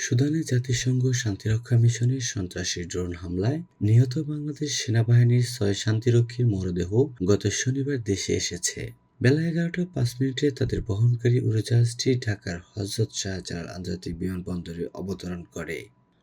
সুদানে জাতিসংঘ শান্তিরক্ষা মিশনের সন্ত্রাসী ড্রোন হামলায় নিহত বাংলাদেশ সেনাবাহিনীর 6 শান্তিরক্ষীর মরদেহ গত শনিবার দেশে এসেছে। বেলা 11টা 5 মিনিটে তাদের বহনকারী উড়োজাহাজটি ঢাকার হযরত শাহজালাল আন্তর্জাতিক বিমানবন্দরে অবতরণ করে।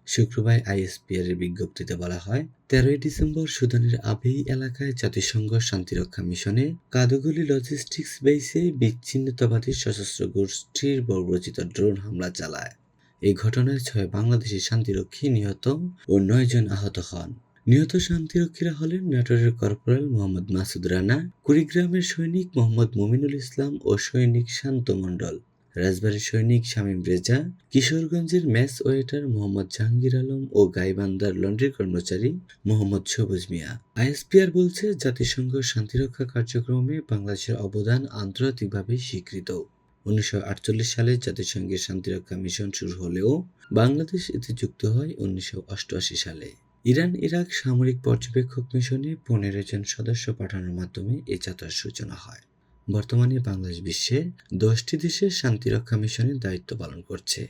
শুক্রবার আইএসপিআর এর বিজ্ঞপ্তিতে বলা হয়, 13ই ডিসেম্বর সুদানের আবেই এলাকায় জাতিসংঘ শান্তিরক্ষা মিশনে কাদুগুলি লজিস্টিক্স বেইসে বিচ্ছিন্নতাবাদী সশস্ত্র গোষ্ঠীর বর্বরচিত ড্রোন হামলা চালায়। এই ঘটনায় 6 বাংলাদেশি শান্তিরক্ষী নিহত ও 9 জন আহত হন। নিহত শান্তিরক্ষীরা হলেন নাটোরের কর্পোরাল মোহাম্মদ মাসুদ রানা, কুড়িগ্রামের সৈনিক মোহাম্মদ মুমিনুল ইসলাম ও সৈনিক শান্ত মণ্ডল, রাজবাড়ীর সৈনিক শামীম রেজা, কিশোরগঞ্জের মেস ওয়েটার মোহাম্মদ জাহাঙ্গীর আলম ও গাইবান্ধার লন্ড্রি কর্মচারী মোহাম্মদ সবুজ মিয়া। আইএসপিআর বলছে, জাতিসংঘ শান্তিরক্ষা কার্যক্রমে বাংলাদেশের অবদান আন্তর্জাতিকভাবে স্বীকৃত। 1948 সালে জাতিসংঘের শান্তিরক্ষা মিশন শুরু হলেও বাংলাদেশ এতে যুক্ত হয় 1988 সালে। ইরান-ইরাক সামরিক পর্যবেক্ষক মিশনে 15 জন সদস্য পাঠানোর মাধ্যমে এই যাত্রার সূচনা হয়। বর্তমানে বাংলাদেশ বিশ্বের 10টি দেশের শান্তিরক্ষা মিশনের দায়িত্ব পালন করছে।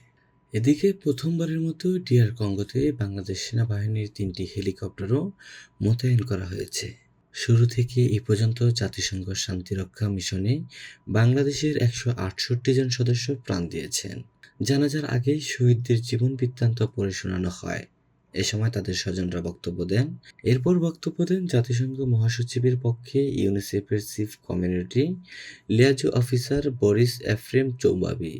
এদিকে প্রথমবারের মতো ডিআর কঙ্গোতে বাংলাদেশ সেনাবাহিনীর 3টি হেলিকপ্টারও মোতায়েন করা হয়েছে। শুরু থেকে এ পর্যন্ত জাতিসংঘ শান্তিরক্ষা মিশনে বাংলাদেশের 168 জন সদস্য প্রাণ দিয়েছেন। জানাজার আগেই শহীদদের জীবন বৃত্তান্ত পড়ে শোনানো হয়। এ সময় তাদের স্বজনরা বক্তব্য দেন। এরপর বক্তব্য দেন জাতিসংঘ মহাসচিবের পক্ষে ইউনিসেফের chief community liaison officer Boris এফরেম চৌবাবি।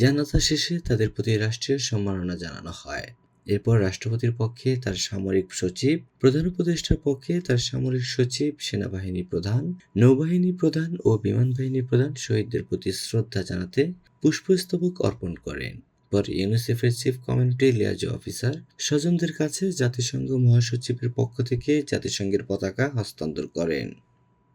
জানাজা শেষে তাদের প্রতি রাষ্ট্রীয় সম্মাননা জানানো হয়। এরপর রাষ্ট্রপতির পক্ষে তার সামরিক সচিব, প্রধান উপদেষ্টার পক্ষে তার সামরিক সচিব, সেনাবাহিনী প্রধান, নৌবাহিনী প্রধান ও বিমান বাহিনী প্রধান শহীদদের প্রতি শ্রদ্ধা জানাতে পুষ্পস্তবক অর্পণ করেন। পরে ইউনিসেফের চিফ কমিউনিটি লিয়াজো অফিসার স্বজনদের কাছে জাতিসংঘ মহাসচিবের পক্ষ থেকে জাতিসংঘের পতাকা হস্তান্তর করেন।